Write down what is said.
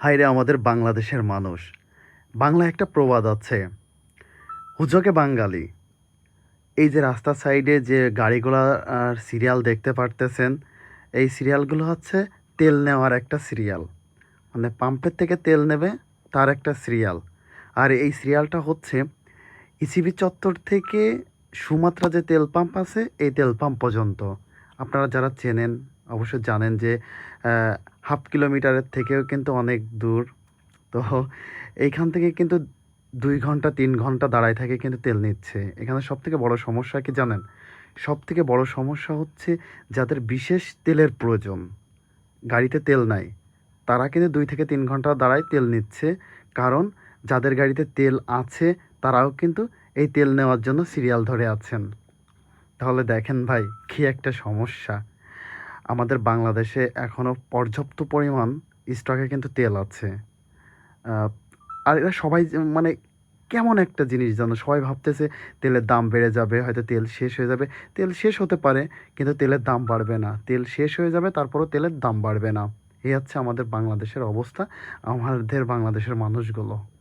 হায়রে আমাদের বাংলাদেশের মানুষ! বাংলায় একটা প্রবাদ আছে, হুজকে বাঙালি। এই যে রাস্তার সাইডে যে গাড়িগুলা সিরিয়াল দেখতে পারতেছেন, এই সিরিয়ালগুলো হচ্ছে তেল নেওয়ার একটা সিরিয়াল। মানে পাম্পের থেকে তেল নেবে তার একটা সিরিয়াল। আর এই সিরিয়ালটা হচ্ছে ইসিবি চত্বর থেকে সুমাত্রা যে তেল পাম্প আছে, এই তেল পাম্প পর্যন্ত। আপনারা যারা চেনেন অবশ্যই জানেন যে হাফ কিলোমিটারের থেকেও কিন্তু অনেক দূর। তো এইখান থেকে কিন্তু ২ ঘন্টা ৩ ঘন্টা দাঁড়ায় থেকে কিন্তু তেল নিচ্ছে। এখানে সবথেকে বড় সমস্যা কি জানেন? সবথেকে বড় সমস্যা হচ্ছে যাদের বিশেষ তেলের প্রয়োজন, গাড়িতে তেল নাই, তারা কিন্তু ২ থেকে ৩ ঘন্টা দাঁড়ায় তেল নিচ্ছে। কারণ যাদের গাড়িতে তেল আছে তারাও কিন্তু এই তেল নেওয়ার জন্য সিরিয়াল ধরে আছেন। তাহলে দেখেন ভাই, কী একটা সমস্যা! আমাদের বাংলাদেশে এখনও পর্যাপ্ত পরিমাণ স্টকে কিন্তু তেল আছে। আ আর এরা সবাই মানে কেমন একটা জিনিস জানো? সবাই ভাবতেছে তেলের দাম বেড়ে যাবে, হয়তো তেল শেষ হয়ে যাবে। তেল শেষ হতে পারে, কিন্তু তেলের দাম বাড়বে না। তেল শেষ হয়ে যাবে, তারপরেও তেলের দাম বাড়বে না। এই হচ্ছে আমাদের বাংলাদেশের অবস্থা, আমাদের বাংলাদেশের মানুষগুলো।